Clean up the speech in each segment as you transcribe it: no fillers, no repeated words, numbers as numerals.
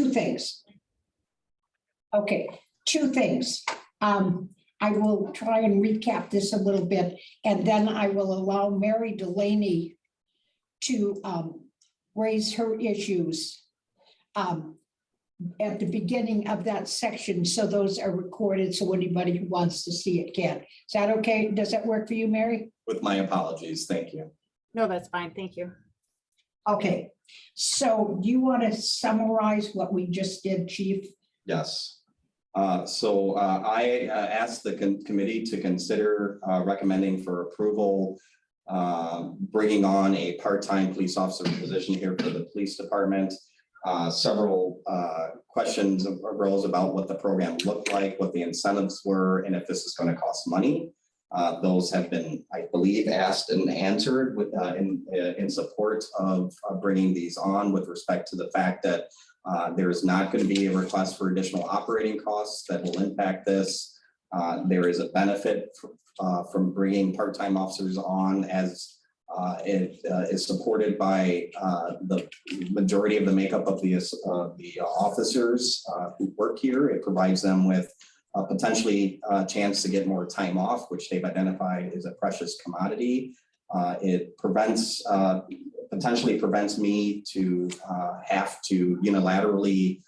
two things. Okay, two things. I will try and recap this a little bit, and then I will allow Mary Delaney to raise her issues at the beginning of that section, so those are recorded, so anybody who wants to see it can. Is that okay? Does that work for you, Mary? With my apologies, thank you. No, that's fine. Thank you. Okay, so do you want to summarize what we just did, Chief? Yes. I asked the committee to consider recommending for approval bringing on a part-time police officer position here for the police department. Several questions arose about what the program looked like, what the incentives were, and if this is going to cost money. Those have been, I believe, asked and answered with, in support of bringing these on, with respect to the fact that there is not going to be a request for additional operating costs that will impact this. There is a benefit from bringing part-time officers on, as it is supported by the majority of the makeup of the officers who work here. It provides them with potentially a chance to get more time off, which they've identified is a precious commodity. It potentially prevents me to have to unilaterally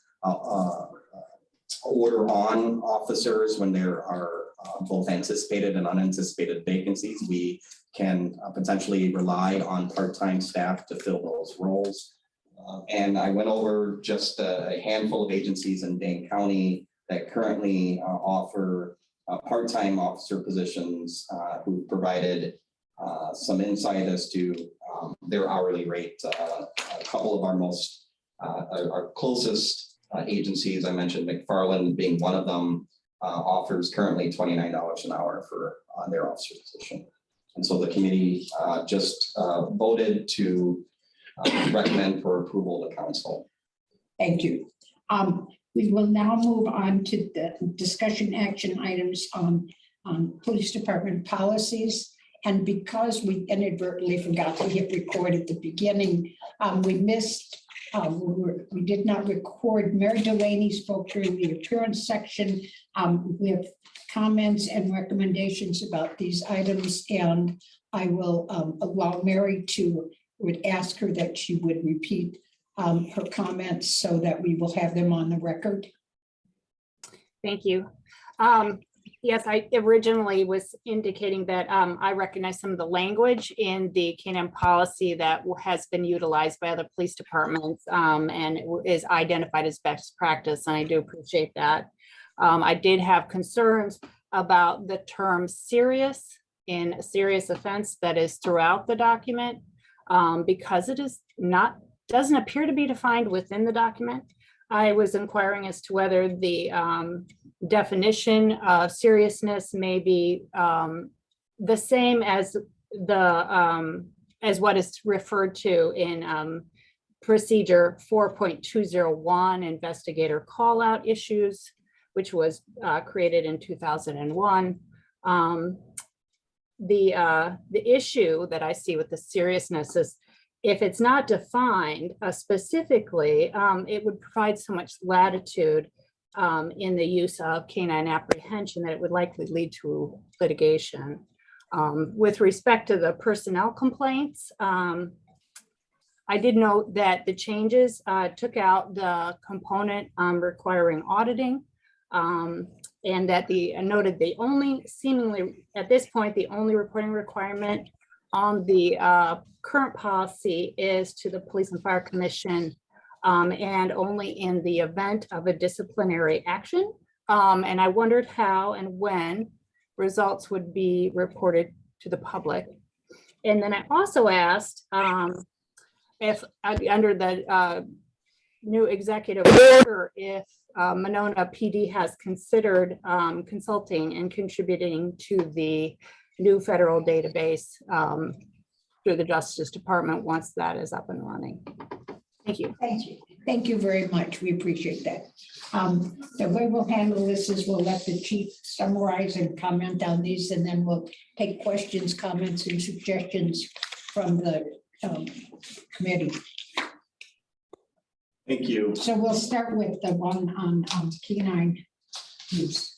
order on officers when there are both anticipated and unanticipated vacancies. We can potentially rely on part-time staff to fill those roles. And I went over just a handful of agencies in Dane County that currently offer part-time officer positions who provided some insight as to their hourly rate. A couple of our closest agencies, I mentioned McFarland being one of them, offers currently $29 an hour for their officer position. And so the committee just voted to recommend for approval to council. Thank you. We will now move on to the discussion action items on police department policies. And because we inadvertently forgot to hit record at the beginning, we did not record. Mary Delaney spoke during the appearance section with comments and recommendations about these items. And I will allow Mary would ask her that she would repeat her comments so that we will have them on the record. Thank you. Yes, I originally was indicating that I recognize some of the language in the K-9 policy that has been utilized by other police departments and is identified as best practice, and I do appreciate that. I did have concerns about the term serious in a serious offense that is throughout the document because it is doesn't appear to be defined within the document. I was inquiring as to whether the definition of seriousness may be the same as what is referred to in procedure 4.201 investigator call out issues, which was created in 2001. The issue that I see with the seriousness is if it's not defined specifically, it would provide so much latitude in the use of canine apprehension that it would likely lead to litigation. With respect to the personnel complaints, I did note that the changes took out the component requiring auditing, and that noted the only seemingly at this point the only reporting requirement on the current policy is to the Police and Fire Commission, and only in the event of a disciplinary action. And I wondered how and when results would be reported to the public. And then I also asked if under the new executive order, if Monona PD has considered consulting and contributing to the new federal database through the Justice Department once that is up and running. Thank you. Thank you. Thank you very much. We appreciate that. The way we'll handle this is we'll let the chief summarize and comment on these, and then we'll take questions, comments, and suggestions from the committee. Thank Thank you. So we'll start with the one on canine use.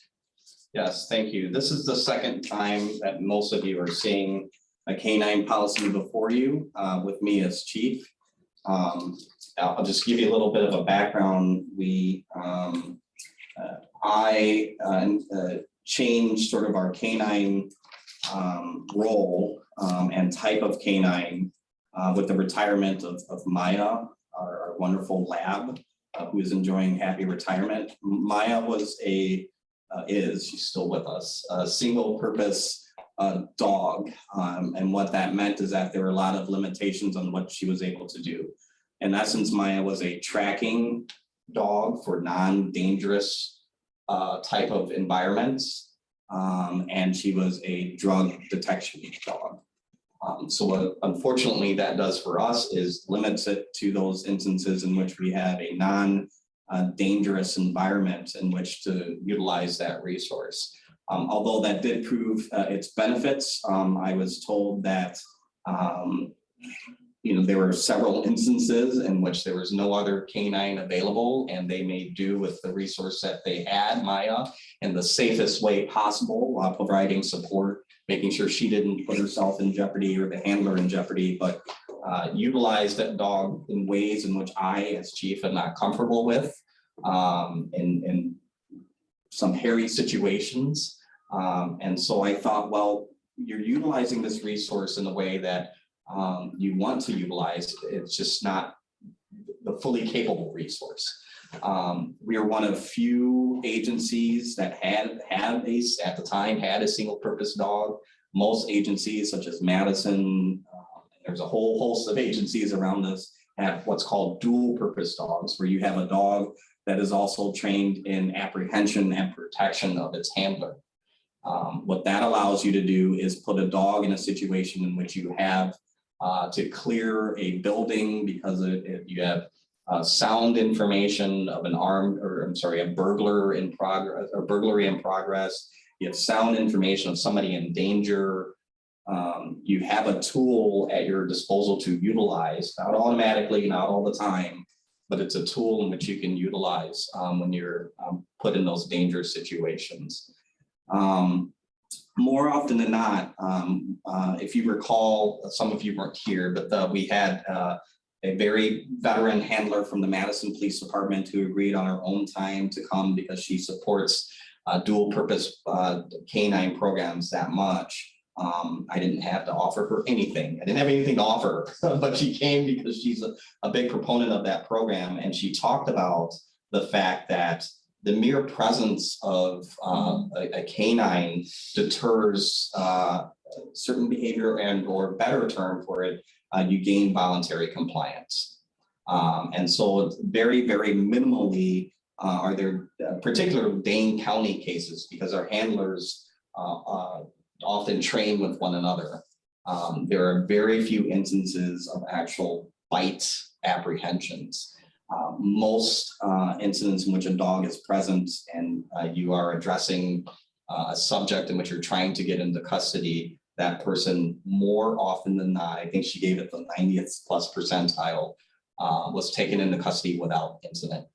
Yes, thank you. This is the second time that most of you are seeing a canine policy before you with me as chief. I'll just give you a little bit of a background. I changed sort of our canine role and type of canine with the retirement of Maya, our wonderful lab, who is enjoying happy retirement. Maya was she's still with us, a single purpose dog. And what that meant is that there were a lot of limitations on what she was able to do. In essence, Maya was a tracking dog for non-dangerous type of environments. And she was a drug detection dog. So what unfortunately that does for us is limits it to those instances in which we have a non-dangerous environment in which to utilize that resource. Although that did prove its benefits, I was told that there were several instances in which there was no other canine available, and they made do with the resource that they had, Maya, in the safest way possible, while providing support, making sure she didn't put herself in jeopardy or the handler in jeopardy, but utilized that dog in ways in which I, as chief, am not comfortable with, in some hairy situations. And so I thought, well, you're utilizing this resource in a way that you want to utilize. It's just not the fully capable resource. We are one of few agencies that at the time had a single purpose dog. Most agencies such as Madison, there's a whole host of agencies around us, have what's called dual purpose dogs, where you have a dog that is also trained in apprehension and protection of its handler. What that allows you to do is put a dog in a situation in which you have to clear a building because you have sound information of a burglary in progress. You have sound information of somebody in danger. You have a tool at your disposal to utilize, not automatically, not all the time, but it's a tool in which you can utilize when you're put in those dangerous situations. More often than not, if you recall, some of you weren't here, but we had a very veteran handler from the Madison Police Department who agreed on her own time to come because she supports dual purpose canine programs that much. I didn't have to offer her anything. I didn't have anything to offer her, but she came because she's a big proponent of that program. And she talked about the fact that the mere presence of a canine deters certain behavior, and, or better term for it, you gain voluntary compliance. And so very, very minimally are there particular Dane County cases, because our handlers often train with one another. There are very few instances of actual bite apprehensions. Most incidents in which a dog is present and you are addressing a subject in which you're trying to get into custody, that person more often than not, I think she gave it the 90th plus percentile, was taken into custody without incident.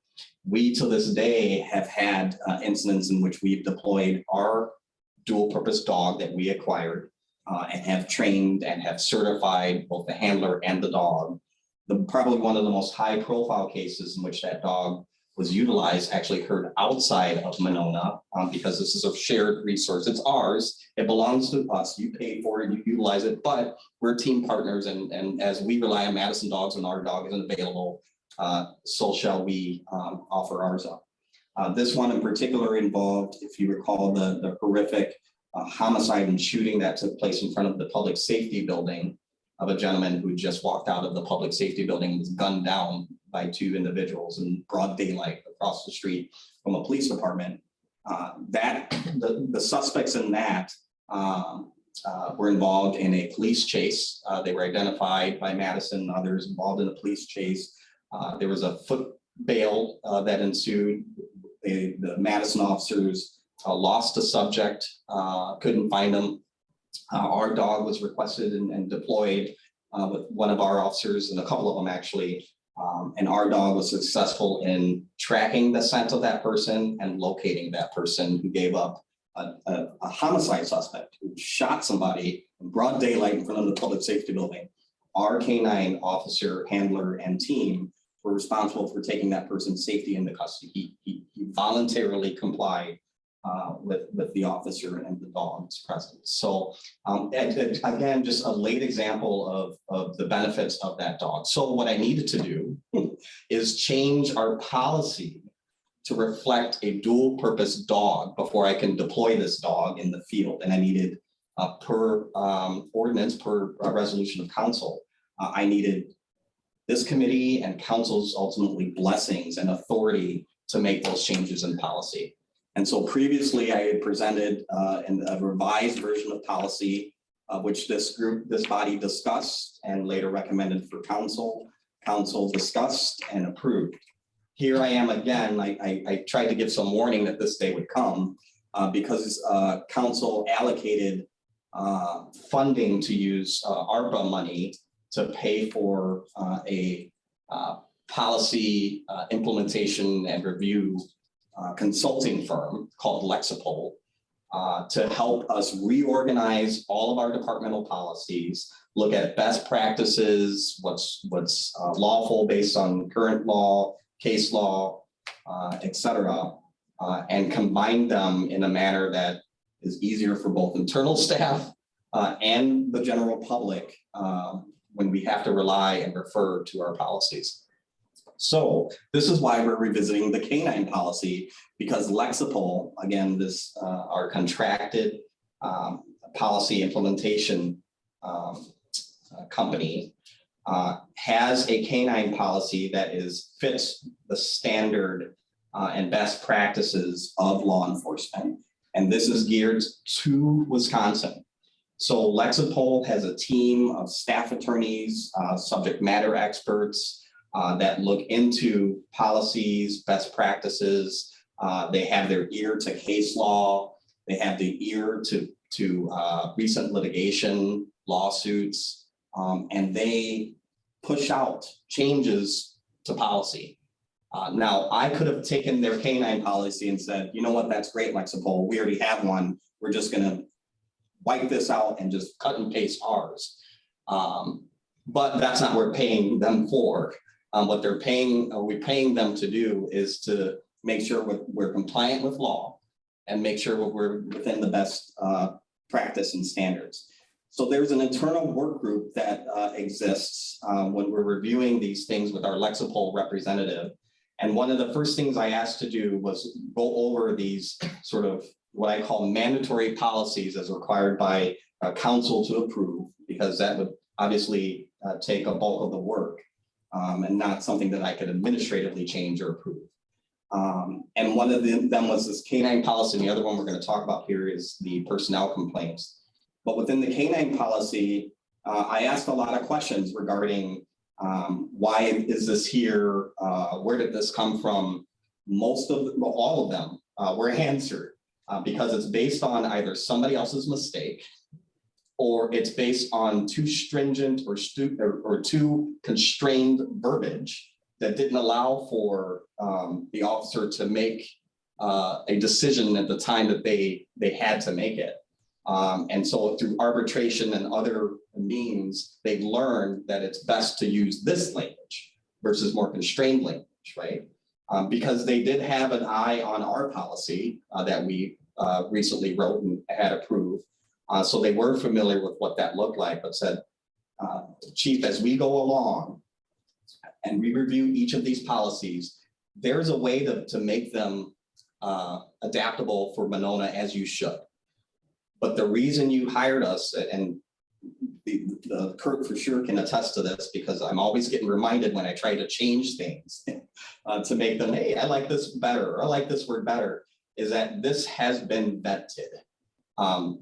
We, to this day, have had incidents in which we've deployed our dual purpose dog that we acquired and have trained and have certified both the handler and the dog. Probably one of the most high profile cases in which that dog was utilized actually occurred outside of Monona, because this is a shared resource. It's ours, it belongs to us, you pay for it, you utilize it, but we're team partners, and as we rely on Madison dogs when our dog isn't available, so shall we offer ours up. This one in particular involved, if you recall, the horrific homicide and shooting that took place in front of the public safety building of a gentleman who just walked out of the public safety building and was gunned down by two individuals in broad daylight across the street from a police department. The suspects in that were involved in a police chase. They were identified by Madison and others involved in a police chase. There was a foot bail that ensued. The Madison officers lost a subject, couldn't find them. Our dog was requested and deployed with one of our officers, and a couple of them actually, And our dog was successful in tracking the scent of that person and locating that person who gave up a homicide suspect who shot somebody in broad daylight in front of the public safety building. Our canine officer, handler, and team were responsible for taking that person's safety into custody. He voluntarily complied with the officer and the dog's presence. So and again, just a late example of the benefits of that dog. So what I needed to do is change our policy to reflect a dual purpose dog before I can deploy this dog in the field. And I needed per ordinance, per resolution of council, I needed this committee and council's ultimately blessings and authority to make those changes in policy. And so previously I had presented in a revised version of policy, which this body discussed and later recommended for council. Council discussed and approved. Here I am again. I tried to give some warning that this day would come because council allocated funding to use ARPA money to pay for a policy implementation and review consulting firm called Lexipol to help us reorganize all of our departmental policies, look at best practices, what's lawful based on current law, case law, et cetera, and combine them in a manner that is easier for both internal staff and the general public when we have to rely and refer to our policies. So this is why we're revisiting the canine policy, because Lexipol, again, this our contracted policy implementation company has a canine policy that fits the standard and best practices of law enforcement. And this is geared to Wisconsin. So Lexipol has a team of staff attorneys, subject matter experts that look into policies, best practices. They have their ear to case law. They have the ear to recent litigation, lawsuits, and they push out changes to policy. Now, I could have taken their canine policy and said, you know what, that's great, Lexipol. We already have one. We're just going to wipe this out and just cut and paste ours. But that's not what we're paying them for. What we're paying them to do is to make sure we're compliant with law and make sure we're within the best practice and standards. So there's an internal work group that exists when we're reviewing these things with our Lexipol representative. And one of the first things I asked to do was go over these sort of what I call mandatory policies as required by council to approve, because that would obviously take a bulk of the work and not something that I could administratively change or approve. And one of them was this canine policy. And the other one we're going to talk about here is the personnel complaints. But within the canine policy, I asked a lot of questions regarding why is this here? Where did this come from? All of them were answered because it's based on either somebody else's mistake or it's based on too stringent or too constrained verbiage that didn't allow for the officer to make a decision at the time that they had to make it. And so through arbitration and other means, they've learned that it's best to use this language versus more constrained language, right? Because they did have an eye on our policy that we recently wrote and had approved. So they were familiar with what that looked like, but said, Chief, as we go along and we review each of these policies, there's a way to make them adaptable for Monona as you should. But the reason you hired us, and the Kurt for sure can attest to this, because I'm always getting reminded when I try to change things to make them, hey, I like this better, or I like this word better, is that this has been vetted.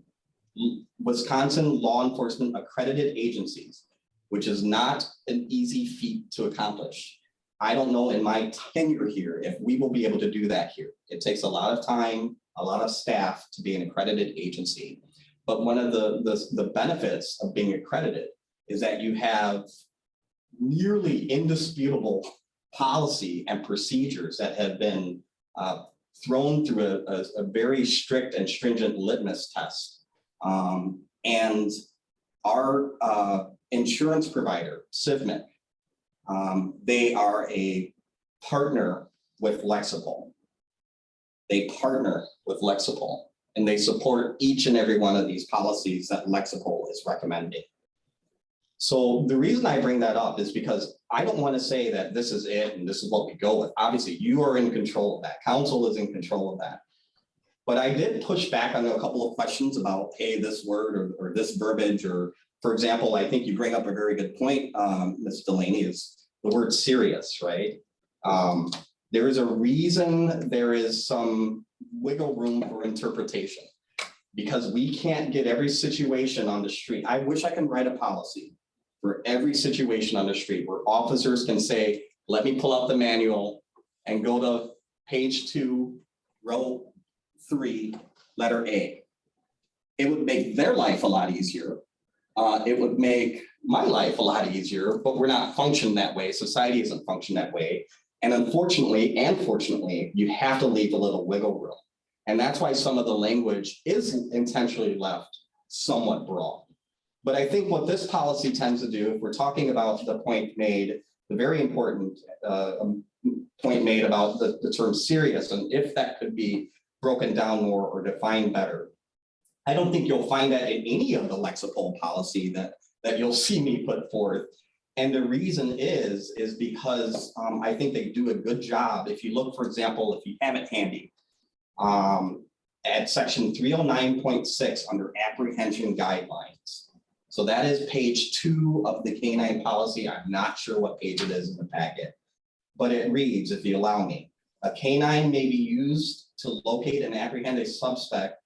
Wisconsin law enforcement accredited agencies, which is not an easy feat to accomplish. I don't know in my tenure here if we will be able to do that here. It takes a lot of time, a lot of staff to be an accredited agency. But one of the benefits of being accredited is that you have nearly indisputable policy and procedures that have been thrown through a very strict and stringent litmus test. And our insurance provider, CIVMIC, they are a partner with Lexipol. They partner with Lexipol, and they support each and every one of these policies that Lexipol is recommending. So the reason I bring that up is because I don't want to say that this is it and this is what we go with. Obviously, you are in control of that. Council is in control of that. But I did push back on a couple of questions about, hey, this word or this verbiage, or for example, I think you bring up a very good point, Ms. Delaney, is the word serious, right? There is a reason there is some wiggle room for interpretation, because we can't get every situation on the street. I wish I can write a policy for every situation on the street where officers can say, let me pull out the manual and go to page 2, row 3, letter A. It would make their life a lot easier. It would make my life a lot easier, but we're not functioning that way. Society isn't functioning that way. And unfortunately, and fortunately, you have to leave a little wiggle room. And that's why some of the language is intentionally left somewhat broad. But I think what this policy tends to do, if we're talking about the point made, the very important point made about the term serious, and if that could be broken down more or defined better. I don't think you'll find that in any of the Lexipol policy that you'll see me put forth. And the reason is because I think they do a good job. If you look, for example, if you have it handy, at section 309.6 under apprehension guidelines. So that is page 2 of the K-9 policy. I'm not sure what page it is in the packet, but it reads, if you allow me, a K-9 may be used to locate and apprehend a suspect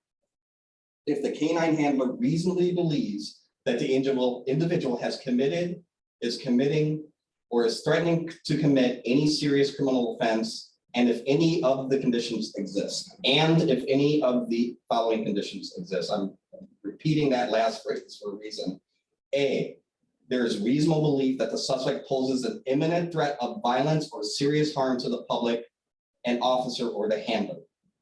if the K-9 handler reasonably believes that the individual has committed, is committing, or is threatening to commit any serious criminal offense, and if any of the conditions exist, and if any of the following conditions exist. I'm repeating that last phrase for a reason. A, there is reasonable belief that the suspect poses an imminent threat of violence or serious harm to the public, an officer, or the handler.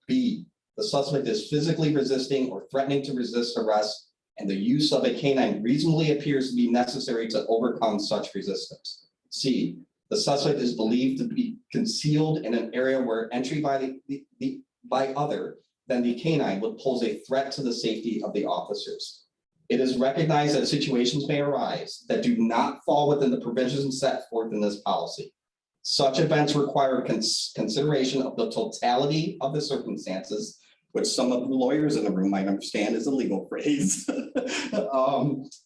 B, the suspect is physically resisting or threatening to resist arrest, and the use of a K-9 reasonably appears to be necessary to overcome such resistance. C, the suspect is believed to be concealed in an area where entry by other than the K-9 would pose a threat to the safety of the officers. It is recognized that situations may arise that do not fall within the provisions set forth in this policy. Such events require consideration of the totality of the circumstances, which some of the lawyers in the room might understand is a legal phrase,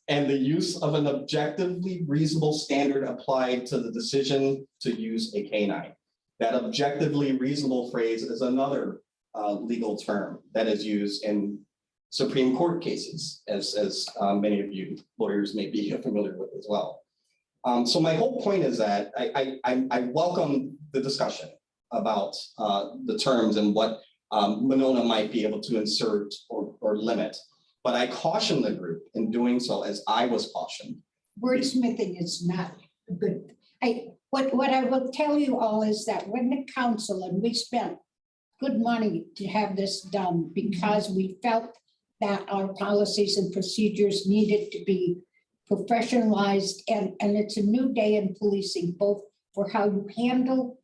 and the use of an objectively reasonable standard applied to the decision to use a K-9. That objectively reasonable phrase is another legal term that is used in Supreme Court cases, as many of you lawyers may be familiar with as well. So my whole point is that I welcome the discussion about the terms and what Monona might be able to insert or limit, but I caution the group in doing so as I was cautioned. Wordsmithing is not good. What I will tell you all is that when the council, and we spent good money to have this done because we felt that our policies and procedures needed to be professionalized, and it's a new day in policing, both for how you handle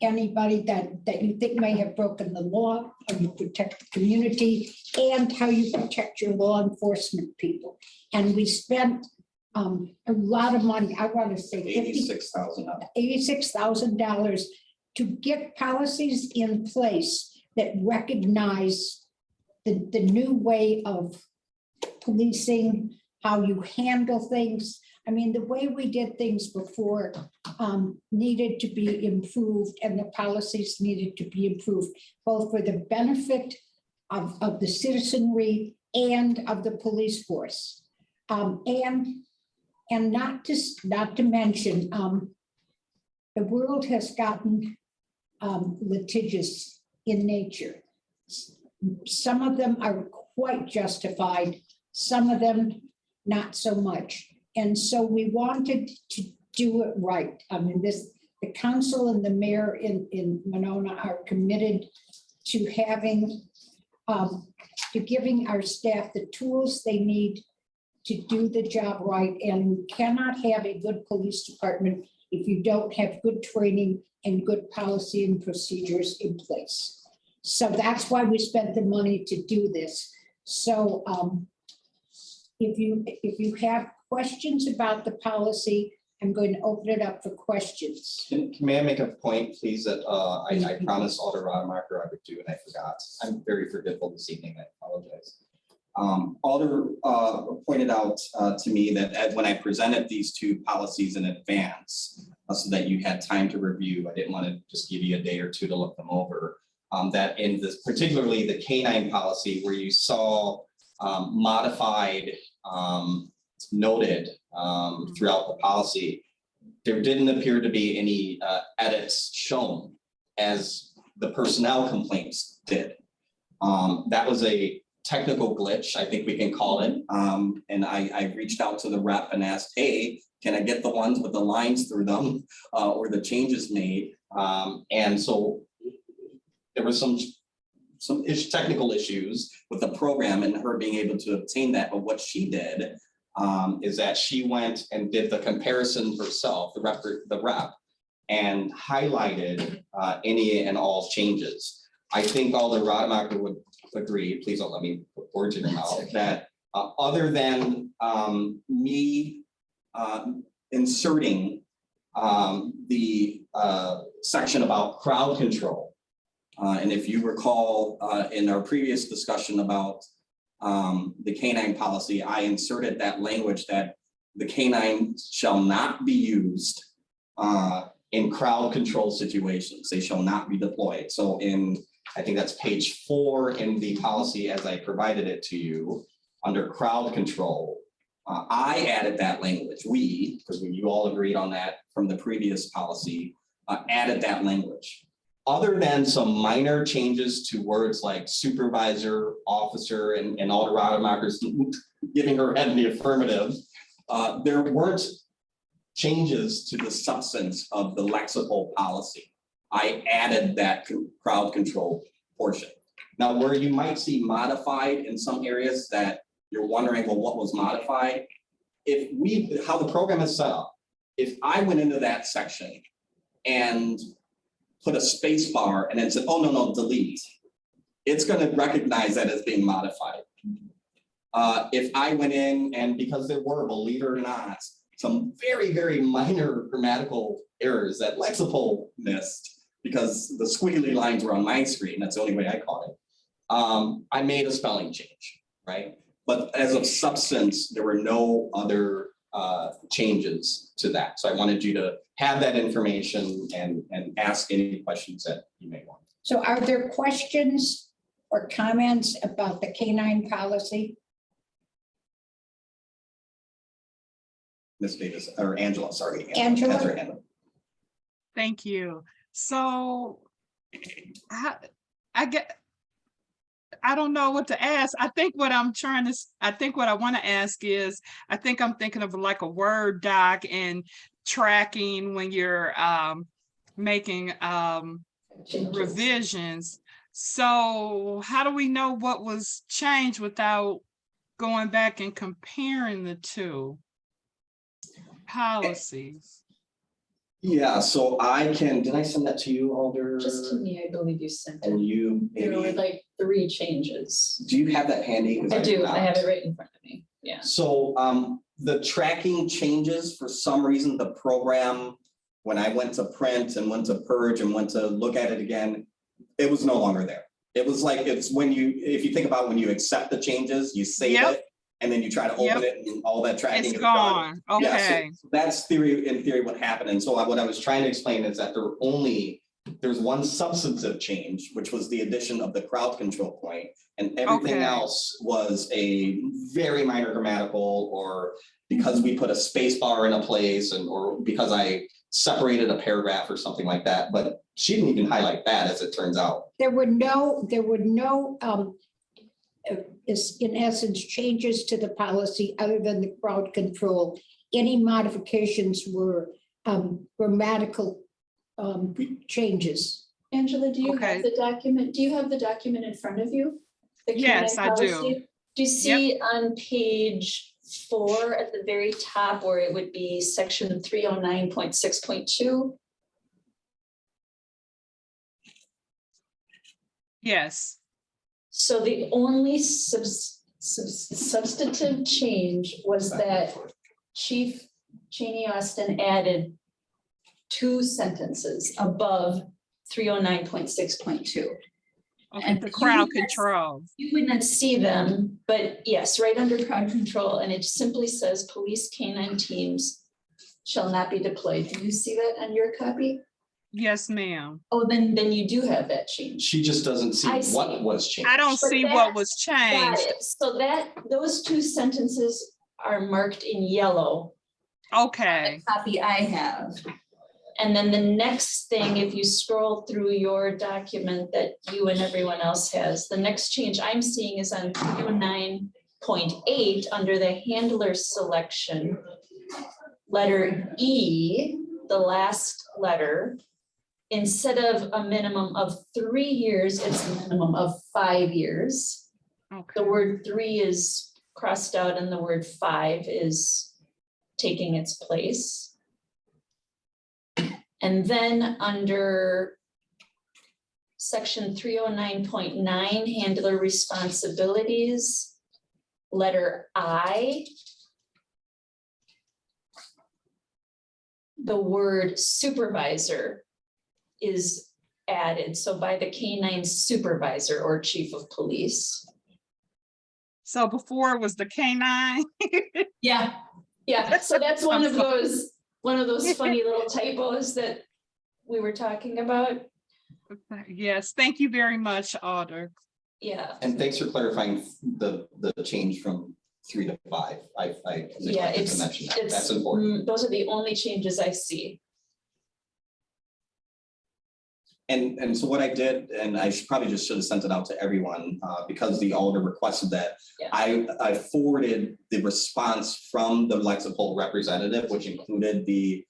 anybody that you think may have broken the law, how you protect the community, and how you protect your law enforcement people. And we spent a lot of money, I want to say $86,000 to get policies in place that recognize the new way of policing, how you handle things. I mean, the way we did things before needed to be improved, and the policies needed to be improved, both for the benefit of the citizenry and of the police force. And not to mention, the world has gotten litigious in nature. Some of them are quite justified, some of them not so much. And so we wanted to do it right. I mean, the council and the mayor in Monona are committed to having, to giving our staff the tools they need to do the job right. And you cannot have a good police department if you don't have good training and good policy and procedures in place. So that's why we spent the money to do this. So if you have questions about the policy, I'm going to open it up for questions. May I make a point, please, that I promised Alder Rademacher I would do and I forgot. I'm very forgetful this evening. I apologize. Alder pointed out to me that when I presented these two policies in advance, so that you had time to review, I didn't want to just give you a day or two to look them over. That in this, particularly the K-9 policy, where you saw modified, noted throughout the policy, there didn't appear to be any edits shown as the personnel complaints did. That was a technical glitch, I think we can call it. And I reached out to the rep and asked, hey, can I get the ones with the lines through them or the changes made? And so there was some technical issues with the program and her being able to obtain that. But what she did is that she went and did the comparison herself, the rep, and highlighted any and all changes. I think Alder Rademacher would agree, please don't let me put words in your mouth, that other than me inserting the section about crowd control, and if you recall in our previous discussion about the K-9 policy, I inserted that language that the K-9 shall not be used in crowd control situations. They shall not be deployed. So I think that's page 4 in the policy as I provided it to you, under crowd control. I added that language, because you all agreed on that from the previous policy, added that language. Other than some minor changes to words like supervisor, officer, and Alder Rademacher's giving her head in the affirmative, there weren't changes to the substance of the lexical policy. I added that crowd control portion. Now, where you might see modified in some areas that you're wondering, well, what was modified? How the program is set up, if I went into that section and put a space bar and then said, oh, no, delete, it's going to recognize that as being modified. If I went in and, because there were, believe it or not, some very, very minor grammatical errors that Lexipol missed because the squiggly lines were on my screen, that's the only way I caught it. I made a spelling change, right? But as of substance, there were no other changes to that. So I wanted you to have that information and ask any questions that you may want. So are there questions or comments about the K-9 policy? Ms. Davis, or Angela, sorry. Angela. That's her hand. Thank you. So I don't know what to ask. I think what I want to ask is, I think I'm thinking of like a Word doc and tracking when you're making revisions. So how do we know what was changed without going back and comparing the two policies? Yeah, so did I send that to you, Alder? Just to me, I believe you sent it. And you There were maybe, like 3 changes. do you have that handy? 'Cause I do, I have not. it right in front of me, yeah. So the tracking changes, for some reason, the program, when I went to print and went to purge and went to look at it again, it was no longer there. It was like, if you think about when you accept the changes, you save it, and then you try to open it and all that tracking It's is gone. done. Okay. Yeah, so that's in theory what happened. And so what I was trying to explain is that there's one substantive change, which was the addition of the crowd control point, and everything Okay. else was a very minor grammatical, or because we put a space bar in a place, or because I separated a paragraph or something like that. But she didn't even highlight that, as it turns out. There were no is in essence changes to the policy other than the crowd control. any modifications were grammatical changes. Angela, do you Okay. have the document? Do you have the document in front of you? The Yes, K-9 I do. policy? Do you see on page 4 at the very top where it would be section 309.6.2? Yes. So the only substantive change was that Chief Cheney Austin added 2 sentences above 309.6.2. Okay, And the you crowd guys- control. You would not see them, but yes, right under crowd control, and it simply says police canine teams shall not be deployed. Do you see that on your copy? Yes, ma'am. Oh, then you do have that change. She just doesn't see I see. what was changed. I don't But see that- what was Got changed. it. So those 2 sentences are marked in yellow. Okay, Copy I have. And then the next thing, if you scroll through your document that you and everyone else has, the next change I'm seeing is on 309.8 under the handler selection. Letter E, the last letter, instead of a minimum of 3 years, it's a minimum of 5 years. okay. The word 3 is crossed out and the word 5 is taking its place. And then under section 309.9, handler responsibilities, letter I, the word supervisor is added. So by the K-9 supervisor or chief of police. So before it was the K-9? Yeah, yeah. So that's one of those funny little typos that we were talking about. Yes, thank you very much, Alder. Yeah. And thanks for clarifying the change from 3 to 5. I Yeah, neglected to mention that. it's, That's important. those are the only changes I see. And so what I did, and I probably just should have sent it out to everyone, because the alder requested that. Yeah. I forwarded the response from the Lexipol representative, which included the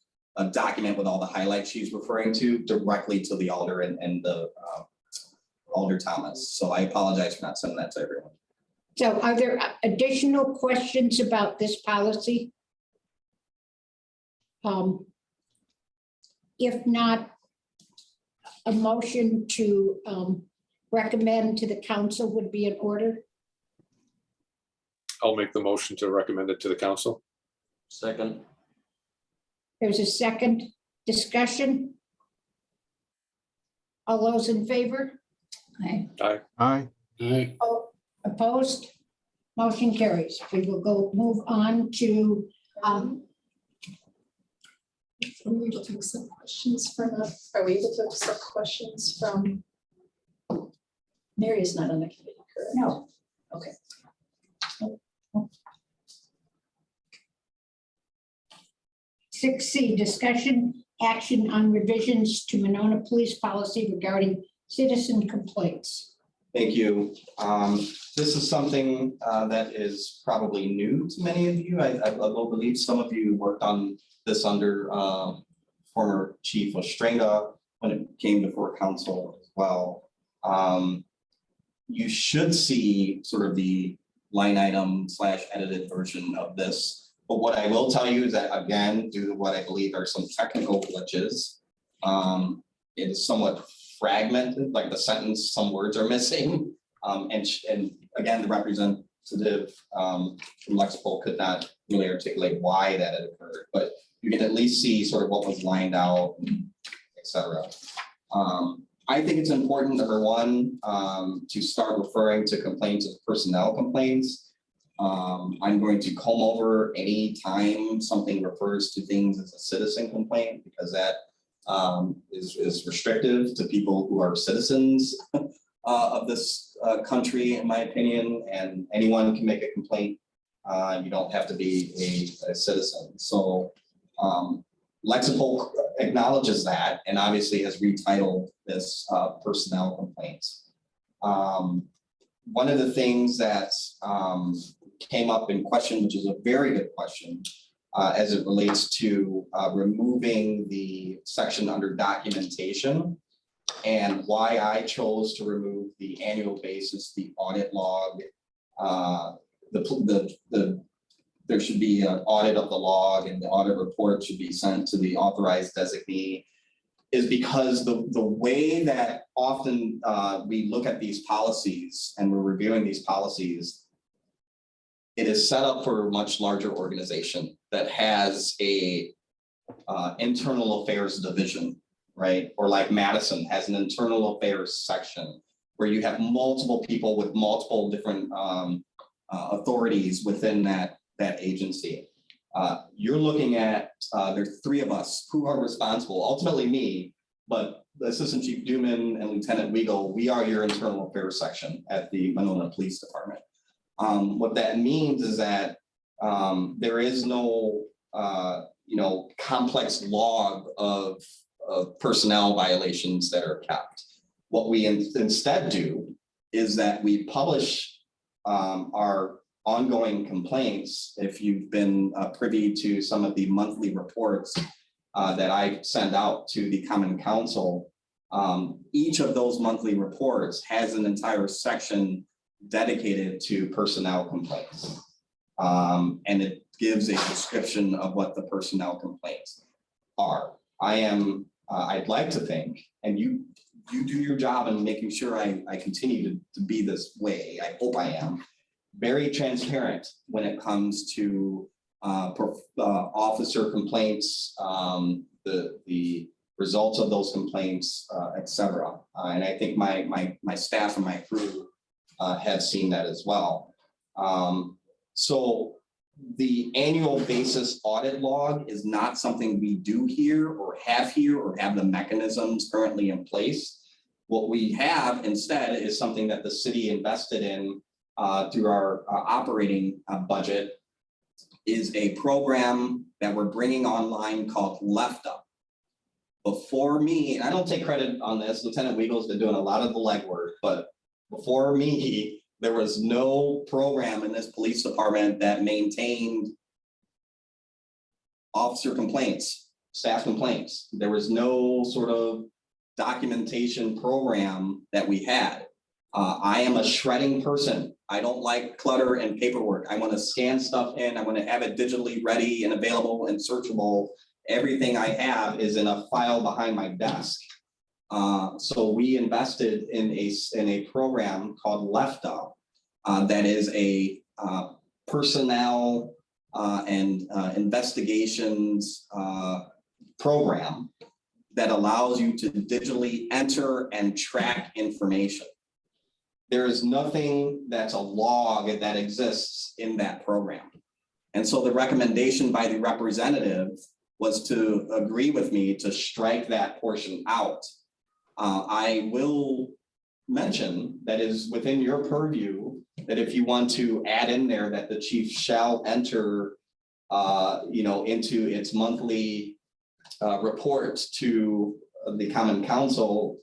document with all the highlights she's referring to directly to the alder and the Alder Thomas. So I apologize for not sending that to everyone. So are there additional questions about this policy? If not, a motion to recommend to the council would be in order. I'll make the motion to recommend it to the council. Second. There's a second discussion. All those in favor? Okay. Aye. Opposed? Motion carries. We will move on to, Are we able to accept questions from? Mary is not on the committee, correct? no. Okay. 6C, discussion action on revisions to Monona Police Policy regarding citizen complaints. Thank you. This is something that is probably new to many of you. I believe some of you worked on this under former Chief Ostrenga when it came before council as well. You should see sort of the line item / edited version of this. But what I will tell you is that, again, due to what I believe are some technical glitches, it is somewhat fragmented, like the sentence, some words are missing. And again, the representative from Lexipol could not really articulate why that had occurred, but you can at least see sort of what was lined out, et cetera. I think it's important, number one, to start referring to complaints as personnel complaints. I'm going to comb over any time something refers to things as a citizen complaint, because that is restrictive to people who are citizens of this country, in my opinion, and anyone can make a complaint. You don't have to be a citizen. So Lexipol acknowledges that and obviously has retitled this personnel complaints. One of the things that came up in question, which is a very good question, as it relates to removing the section under documentation, and why I chose to remove the annual basis, the audit log. There should be an audit of the log, and the audit report should be sent to the authorized designee, is because the way that often we look at these policies and we're reviewing these policies, it is set up for a much larger organization that has a internal affairs division, right? Or like Madison has an internal affairs section where you have multiple people with multiple different authorities within that agency. You're looking at, there's three of us who are responsible, ultimately me, but Assistant Chief Duman and Lieutenant Weigel, we are your internal affairs section at the Monona Police Department. What that means is that there is no, complex log of personnel violations that are kept. What we instead do is that we publish our ongoing complaints. If you've been privy to some of the monthly reports that I send out to the Common Council, each of those monthly reports has an entire section dedicated to personnel complaints. And it gives a description of what the personnel complaints are. I'd like to think, and you do your job in making sure I continue to be this way. I hope I am very transparent when it comes to officer complaints, the results of those complaints, etc. And I think my staff and my crew have seen that as well. So the annual basis audit log is not something we do here or have the mechanisms currently in place. What we have instead is something that the city invested in through our operating budget, is a program that we're bringing online called Left Up. Before me, and I don't take credit on this, Lieutenant Weigel's been doing a lot of the legwork, but before me, there was no program in this police department that maintained officer complaints, staff complaints. There was no sort of documentation program that we had. I am a shredding person. I don't like clutter and paperwork. I want to scan stuff in. I want to have it digitally ready and available and searchable. Everything I have is in a file behind my desk. So we invested in a program called Left Up that is a personnel and investigations program that allows you to digitally enter and track information. There is nothing that's a log that exists in that program. And so the recommendation by the representative was to agree with me to strike that portion out. I will mention that is within your purview that if you want to add in there that the chief shall enter into its monthly report to the Common Council,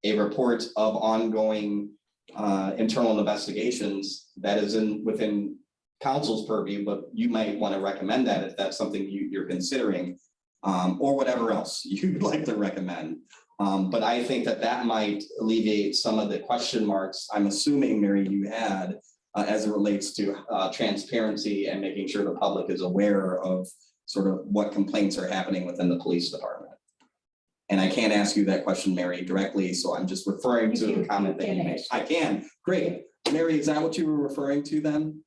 a report of ongoing internal investigations, that is within council's purview, but you might want to recommend that if that's something you're considering, or whatever else you'd like to recommend. But I think that might alleviate some of the question marks I'm assuming, Mary, you had as it relates to transparency and making sure the public is aware of sort of what complaints are happening within the police department. And I can't ask you that question, Mary, directly, so I'm just referring to a comment that you made. I can, great. Mary, is that what you were referring to then?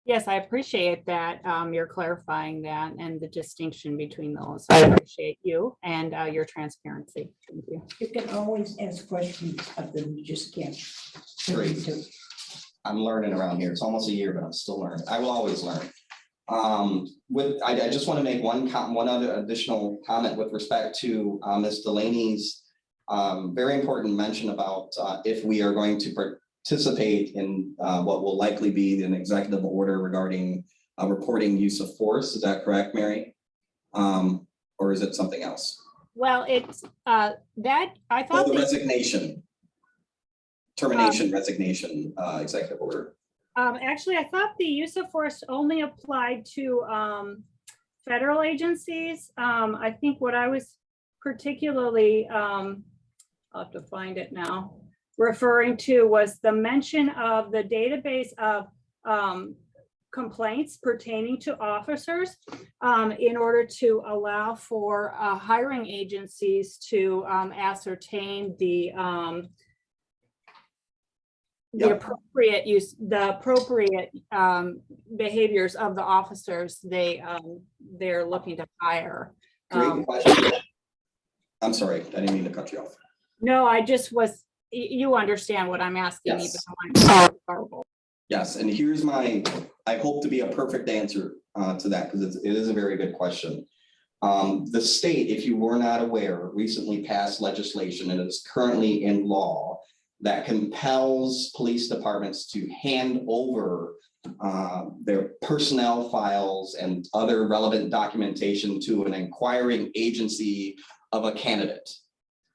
Yes, I appreciate that. You're clarifying that and the distinction between those. I appreciate you and your transparency. Thank you. You can always ask questions of them, you just can't. Great. I'm learning around here. It's almost a year, but I'm still learning. I will always learn. I just want to make one other additional comment with respect to Ms. Delaney's very important mention about if we are going to participate in what will likely be an executive order regarding reporting use of force. Is that correct, Mary? Or is it something else? Well, it's that I thought the resignation, termination, resignation, executive order. Actually, I thought the use of force only applied to federal agencies. I think what I was particularly, I'll have to find it now, referring to was the mention of the database of complaints pertaining to officers in order to allow for hiring agencies to ascertain the Yeah. appropriate use, the appropriate behaviors of the officers they're looking to hire. Great question. I'm sorry, I didn't mean to cut you off. No, I just was, you understand what I'm asking. Yes. even though I'm horrible. Yes, and here's my, I hope to be a perfect answer to that, because it is a very good question. The state, if you were not aware, recently passed legislation and is currently in law that compels police departments to hand over their personnel files and other relevant documentation to an inquiring agency of a candidate.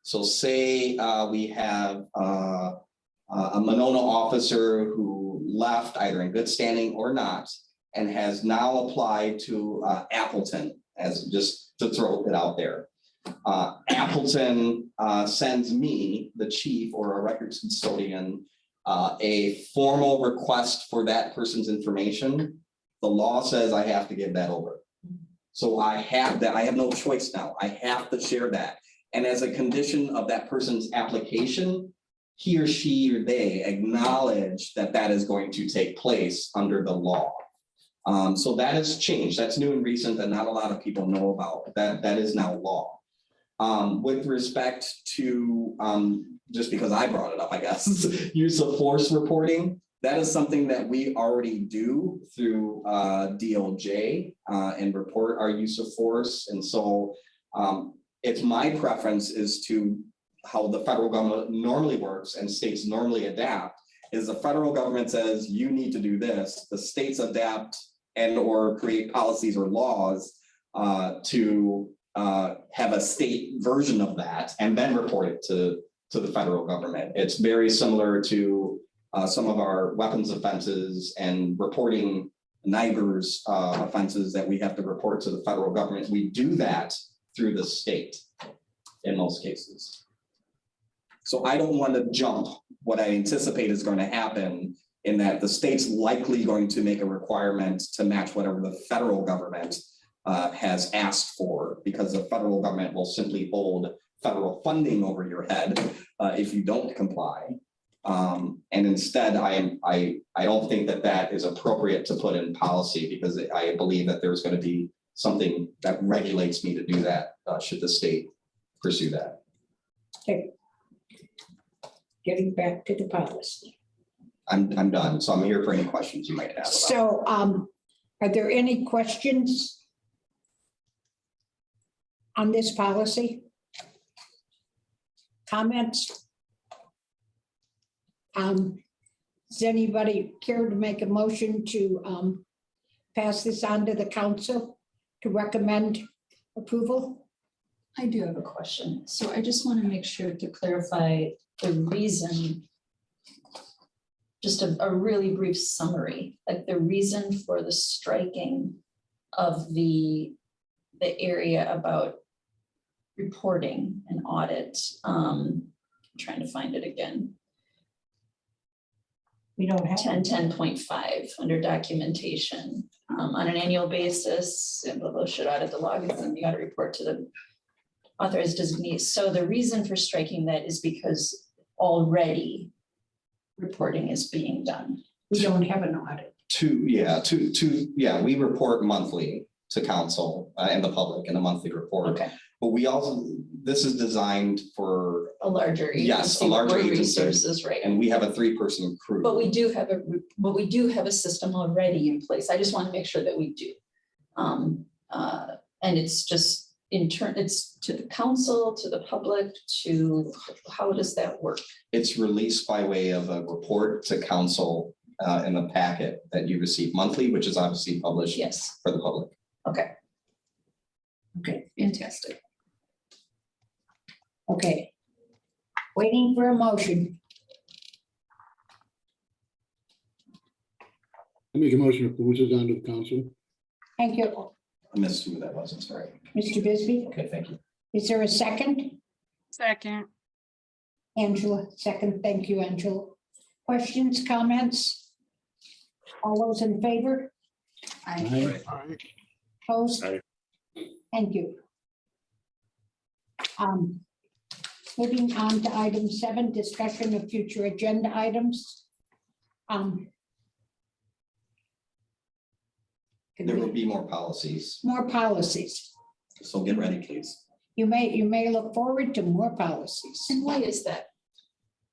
So say we have a Monona officer who left either in good standing or not, and has now applied to Appleton, as just to throw it out there. Appleton sends me, the chief or a records custodian, a formal request for that person's information. The law says I have to give that over. So I have that, I have no choice now. I have to share that. And as a condition of that person's application, he or she or they acknowledge that that is going to take place under the law. So that has changed. That's new and recent and not a lot of people know about. That is now law. With respect to, just because I brought it up, I guess, use of force reporting, that is something that we already do through DOJ and report our use of force. And so it's my preference is to how the federal government normally works and states normally adapt, is the federal government says you need to do this, the states adapt and or create policies or laws to have a state version of that and then report it to the federal government. It's very similar to some of our weapons offenses and reporting NIBRS offenses that we have to report to the federal government. We do that through the state in most cases. So I don't want to jump what I anticipate is going to happen in that the state's likely going to make a requirement to match whatever the federal government has asked for, because the federal government will simply hold federal funding over your head if you don't comply. And instead, I don't think that that is appropriate to put in policy, because I believe that there's going to be something that regulates me to do that should the state pursue that. Okay. Getting back to the policy. I'm done. So I'm here for any questions you might have. So are there any questions on this policy? Comments? Does anybody care to make a motion to pass this on to the council to recommend approval? I do have a question. So I just want to make sure to clarify the reason, just a really brief summary, like the reason for the striking of the area about reporting and audit. I'm trying to find it again. We don't have. 10.5 under documentation. On an annual basis, and blah, blah, should audit the logs, and you got to report to the authorized designees. So the reason for striking that is because already reporting is being done. We don't have an audit. We report monthly to council and the public in a monthly report. Okay, But we also, this is designed for, a larger Yes, agency, a larger more agency. resources, right? and we have a 3-person crew. But we do have a system already in place. I just want to make sure that we do. And it's just in turn, it's to the council, to the public, to, how does that work? It's released by way of a report to council in the packet that you receive monthly, which is obviously published Yes, for the public. okay, Okay, fantastic. okay. Waiting for a motion. I make a motion to push it on to the council. Thank you, I missed who that was, I'm sorry. Mr. Bisbee. Okay, thank you. Is there a second? Second. Angela, second. Thank you, Angela. Questions, comments? All those in favor? Aye. Aye. Opposed? Aye. Thank you. Moving on to item 7, discussion of future agenda items. There will be more policies, More policies. so get ready, please. You may look forward to more policies. And why is that?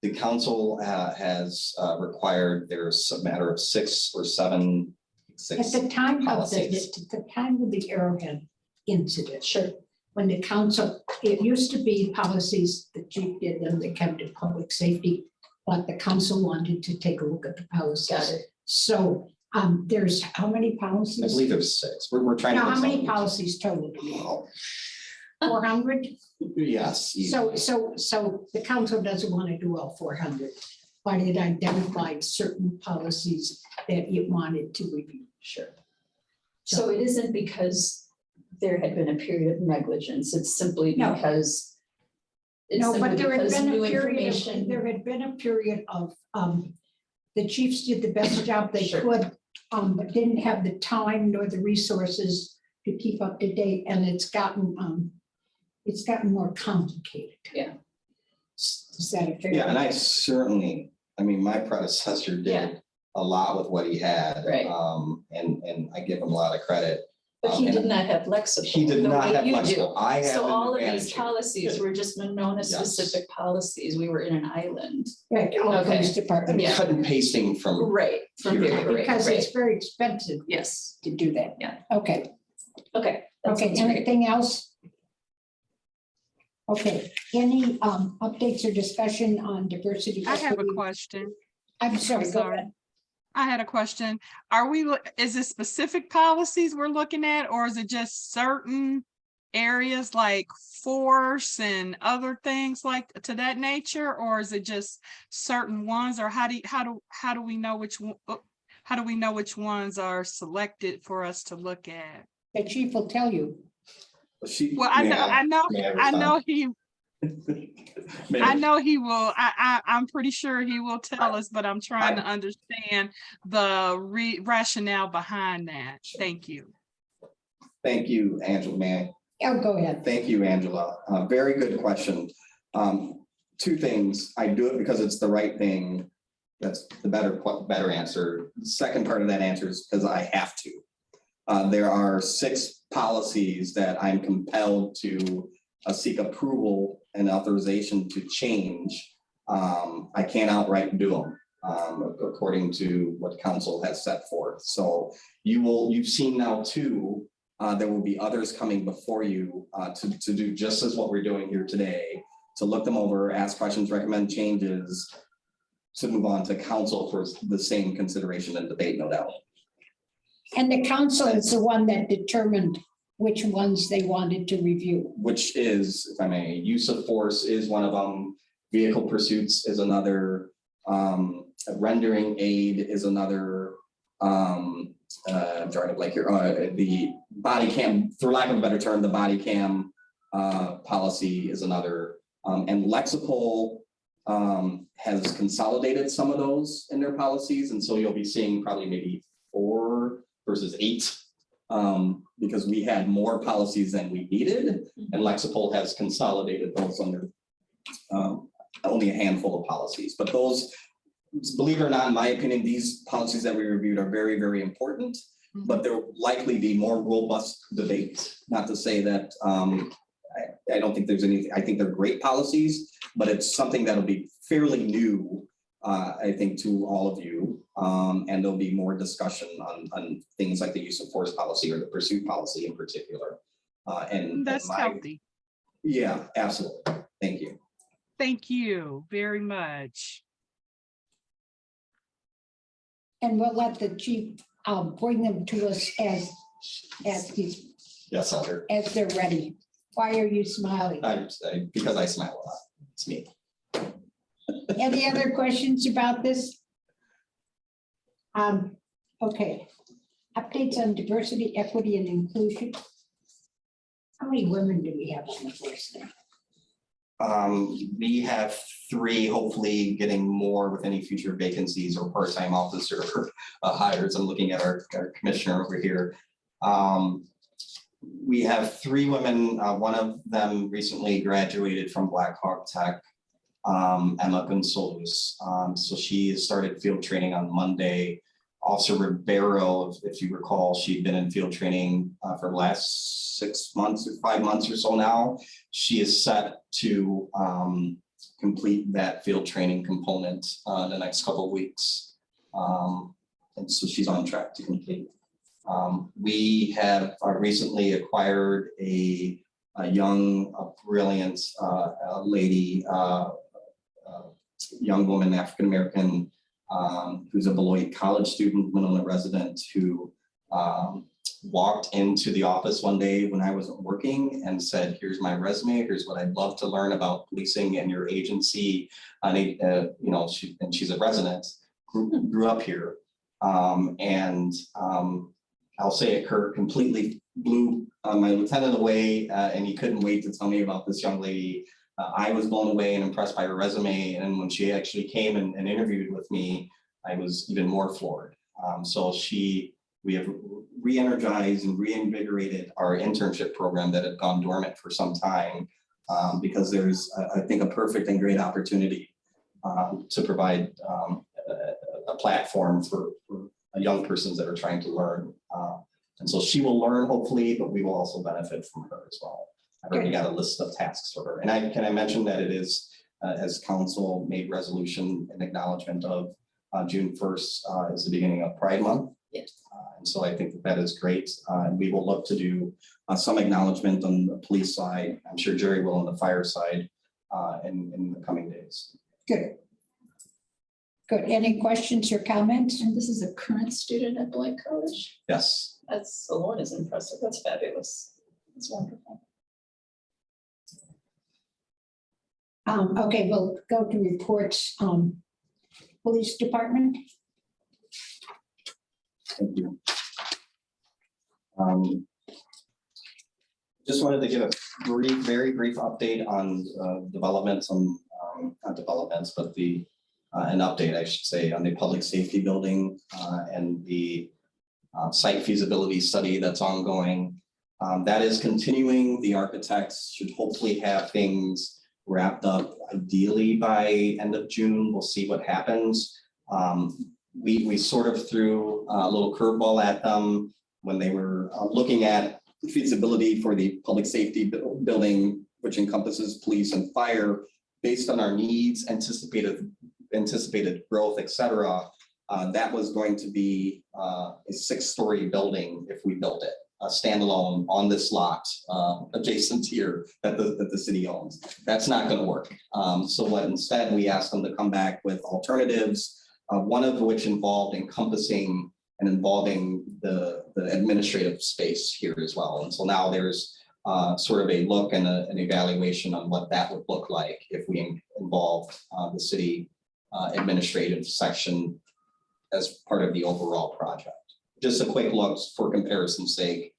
The council has required, there's a matter of 6 or 7, At 6. the time of Policies. the time of the Arrowhead incident. Sure. When the council, it used to be policies, the chief did them, they come to public safety, but the council wanted to take a look at the policies. Got it. So there's how many policies? I believe there's 6. We're trying to. Now, how many consolidate. policies total do we have? Oh, 400? yes. So the council doesn't want to do all 400, but it identified certain policies that it wanted to review. Sure. So it isn't because there had been a period of negligence, it's simply No. because. it's No, but simply there had because been a new period, information- there had been a period of, the chiefs did the best job they Sure. could, but didn't have the time nor the resources to keep up to date, and it's gotten more complicated. Yeah. Is that a fair? Yeah, and I certainly, I mean, my predecessor Yeah. did a lot with what he had. Right. And I give him a lot of credit. But he and did not have Lexapro. He did the not way have you do. flexible. I have So an all of these advantage here. policies were just Monona specific policies. We were in an island. Right, all Okay. police department. Yeah. Cut and pasting from, Right. From Here. very, right, Because right. it's very expensive Yes. to do that. Yeah. Okay, Okay. that okay, sounds great. anything else? Okay, any updates or discussion on diversity? I have a equity? question. I'm sorry, I'm go sorry. ahead. I had a question. Is it specific policies we're looking at, or is it just certain areas like force and other things like to that nature? Or is it just certain ones, or how do we know which one? How do we know which ones are selected for us to look at? The chief will tell you. Well, I know he will. I'm pretty sure he will tell us, but I'm trying to understand the rationale behind that. Thank you. Thank you, Angela, man. Oh, go ahead. Thank you, Angela. Very good question. 2 things. I do it because it's the right thing. That's the better answer. The second part of that answer is because I have to. There are 6 policies that I'm compelled to seek approval and authorization to change. I can't outright do them according to what council has set forth. So you've seen now 2. There will be others coming before you to do just as what we're doing here today, to look them over, ask questions, recommend changes, to move on to council for the same consideration and debate, no doubt. And the council is the one that determined which ones they wanted to review. Which is, if I may, use of force is one of them, vehicle pursuits is another, rendering aid is another, I'm drawing a blank here, the body cam, for lack of a better term, the body cam policy is another, and Lexapol has consolidated some of those in their policies, and so you'll be seeing probably maybe 4 versus 8, because we had more policies than we needed, and Lexapol has consolidated those under only a handful of policies. But those, believe it or not, in my opinion, these policies that we reviewed are very, very important, but there will likely be more robust debate. Not to say that I don't think there's anything, I think they're great policies, but it's something that'll be fairly new, I think, to all of you. And there'll be more discussion on things like the use of force policy or the pursuit policy in particular. And That's healthy. Yeah, absolutely. Thank you. Thank you very much. And we'll let the chief bring them to us as they're ready. Why are you smiling? Because I smile a lot. It's me. Any other questions about this? Okay, updates on diversity, equity, and inclusion. How many women do we have on the force now? We have 3, hopefully getting more with any future vacancies or part-time officer hires. I'm looking at our commissioner over here. We have 3 women. One of them recently graduated from Black Hawk Tech, Emma Gonzalez. So she started field training on Monday. Officer Ribeiro, if you recall, she'd been in field training for the last 6 months or 5 months or so now. She is set to complete that field training component in the next couple of weeks. And so she's on track to complete. We have recently acquired a young, brilliant lady, young woman, African-American, who's a Beloit College student, Winona resident, who walked into the office one day when I wasn't working and said, "Here's my resume. Here's what I'd love to learn about policing and your agency." She's a resident, grew up here. I'll say it, Kurt, completely blew my lieutenant away, and he couldn't wait to tell me about this young lady. I was blown away and impressed by her resume. And when she actually came and interviewed with me, I was even more floored. We have re-energized and reinvigorated our internship program that had gone dormant for some time, because there's, I think, a perfect and great opportunity to provide a platform for young persons that are trying to learn. And so she will learn, hopefully, but we will also benefit from her as well. I've already got a list of tasks for her. And can I mention that it is, as council made resolution and acknowledgement of June 1st is the beginning of Pride Month. Yes. And so I think that is great. And we will look to do some acknowledgement on the police side. I'm sure Jerry will on the fire side in the coming days. Good. Good. Any questions or comments? And this is a current student at Beloit College. Yes. That's alone is impressive. That's fabulous. That's wonderful. Okay, we'll go to reports. Police Department. Thank you. Just wanted to give a very brief update on developments on, not developments, but an update, I should say, on the public safety building and the site feasibility study that's ongoing. That is continuing. The architects should hopefully have things wrapped up ideally by end of June. We'll see what happens. We sort of threw a little curveball at them when they were looking at feasibility for the public safety building, which encompasses police and fire, based on our needs, anticipated growth, et cetera. That was going to be a 6-story building if we built it, a standalone on this lot adjacent here that the city owns. That's not going to work. So what instead we asked them to come back with alternatives, one of which involved encompassing and involving the administrative space here as well. And so now there's sort of a look and an evaluation on what that would look like if we involve the city administrative section as part of the overall project. Just a quick look for comparison's sake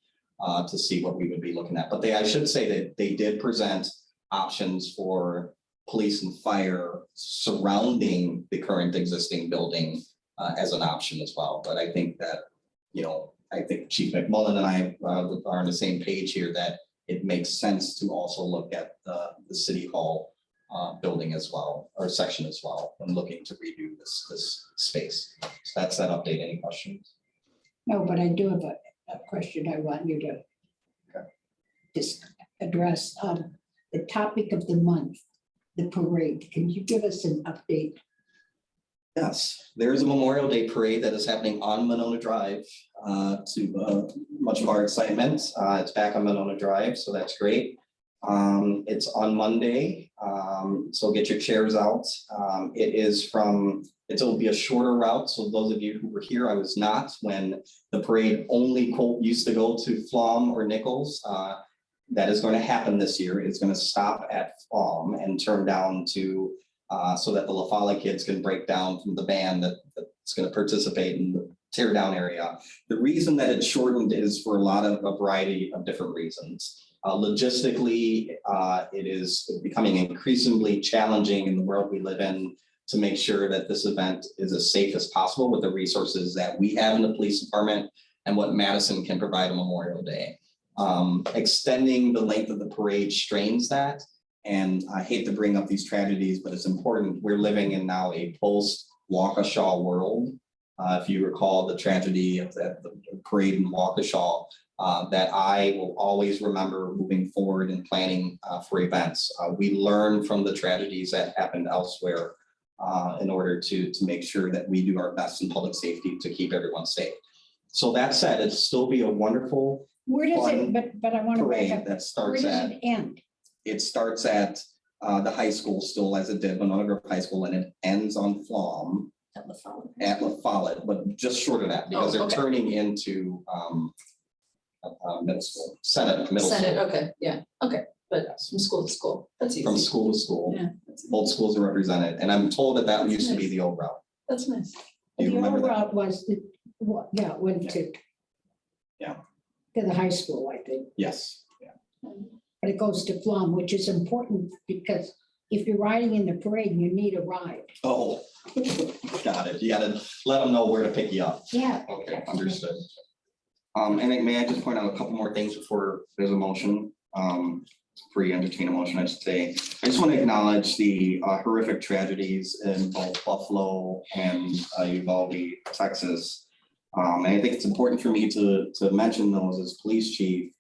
to see what we would be looking at. But I should say that they did present options for police and fire surrounding the current existing building as an option as well. But I think that, I think Chief McMullen and I are on the same page here that it makes sense to also look at the city hall building as well, or section as well, when looking to redo this space. So that's that update. Any questions? No, but I do have a question I want you to just address. The topic of the month, the parade. Can you give us an update? Yes, there is a Memorial Day parade that is happening on Monona Drive to much of our excitement. It's back on Monona Drive, so that's great. It's on Monday, so get your chairs out. It'll be a shorter route. So those of you who were here, I was not when the parade only used to go to Flom or Nichols. That is going to happen this year. It's going to stop at Flom and turn down so that the La Folla kids can break down from the band that's going to participate in tear down area. The reason that it's shortened is for a variety of different reasons. Logistically, it is becoming increasingly challenging in the world we live in to make sure that this event is as safe as possible with the resources that we have in the police department and what Madison can provide on Memorial Day. Extending the length of the parade strains that. And I hate to bring up these tragedies, but it's important. We're living in now a post-Waukesha world. If you recall the tragedy of the parade in Waukesha, that I will always remember moving forward and planning for events. We learn from the tragedies that happened elsewhere in order to make sure that we do our best in public safety to keep everyone safe. So that said, it'll still be a wonderful Where does fun it, but I want to back parade up. that Where starts does at, it end? it starts at the high school still as it did, Winona Grove High School, and it ends on Flom at La Follette, but just short of that because Oh, they're okay. turning into middle school, Senate middle Senate, school. okay, yeah, okay, but from school to school, that's easy. From school to school, Yeah, that's- both schools are represented, and I'm told that that used to be the old route. that's nice. Do you The remember old that? route was, yeah, it went to. Yeah. To the high school, I think, Yes. but it goes to Flum, which is important because if you're riding in the parade, you need a ride. Oh, got it. You gotta let them know where to pick you up. Yeah. Okay, understood. And then may I just point out a couple more things before there's a motion? Before you entertain a motion, I should say. I just want to acknowledge the horrific tragedies in both Buffalo and Uvalde, Texas. And I think it's important for me to mention those as police chief.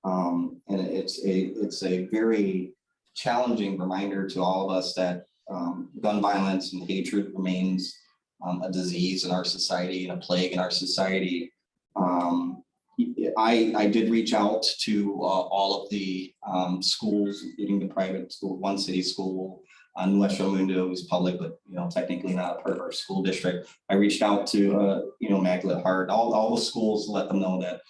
And it's a very challenging reminder to all of us that gun violence and hatred remains a disease in our society and a plague in our society. I did reach out to all of the schools, including the private school, One City School, Nuestro Mundo is public, but technically not a part of our school district. I reached out to Maglet Hart, all the schools to let them know that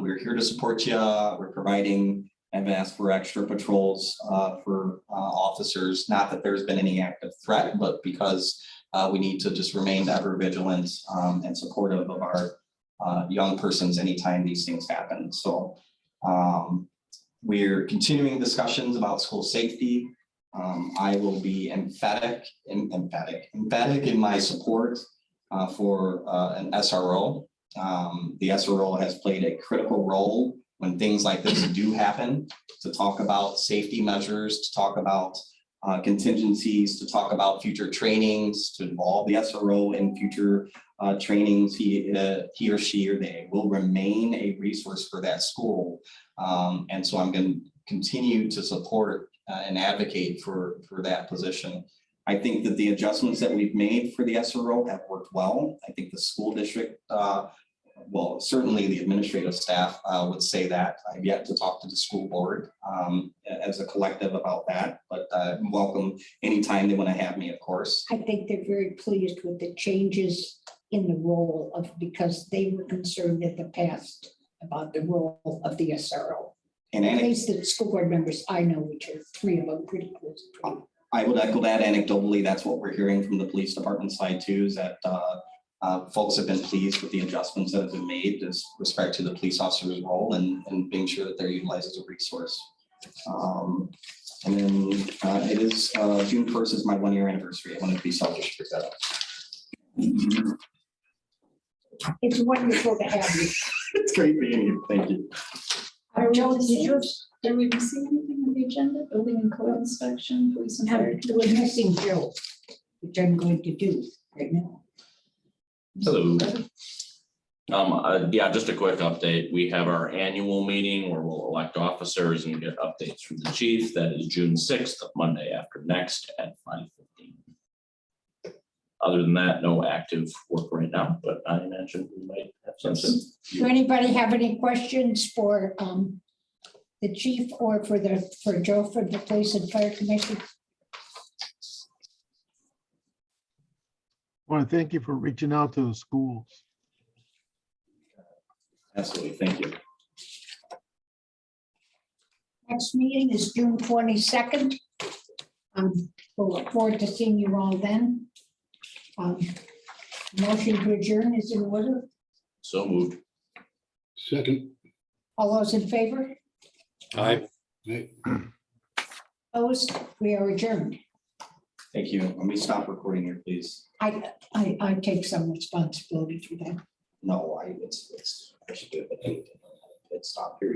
we're here to support you. We're providing. I've asked for extra patrols for officers. Not that there's been any active threat, but because we need to just remain ever vigilant and supportive of our young persons anytime these things happen. So we're continuing discussions about school safety. I will be emphatic in my support for an SRO. The SRO has played a critical role when things like this do happen, to talk about safety measures, to talk about contingencies, to talk about future trainings, to involve the SRO in future trainings. He or she or they will remain a resource for that school. And so I'm going to continue to support and advocate for that position. I think that the adjustments that we've made for the SRO have worked well. I think the school district, well, certainly the administrative staff would say that. I've yet to talk to the school board as a collective about that, but welcome anytime they want to have me, of course. I think they're very pleased with the changes in the role of, because they were concerned in the past about the role of the SRO. And At least the school board members I know, which are 3 of them pretty close. I would echo that anecdotally. That's what we're hearing from the police department side too, is that folks have been pleased with the adjustments that have been made with respect to the police officer's role and being sure that they're utilized as a resource. And then it is June 1st is my 1-year anniversary. I wanted to be selfish for that. It's wonderful to have you. It's great being here. Thank you. Joe, did yours? Did we see anything on the agenda? Building and code inspection, police and fire? We're missing Joe, which I'm going to do right now. Hello. Yeah, just a quick update. We have our annual meeting where we'll elect officers and get updates from the chief. That is June 6th, Monday after next at 5:15. Other than that, no active work right now, but I imagine we might have some soon. Do anybody have any questions for the chief or for Joe for the police and fire commission? I want to thank you for reaching out to the schools. Absolutely. Thank you. Next meeting is June 22nd. We'll look forward to seeing you all then. Motion to adjourn is in order. So moved. Second. All those in favor? Aye. Aye. Opposed? We are adjourned. Thank you. Let me stop recording here, please. I take some responsibility for that. No, I should do it. It's stop here.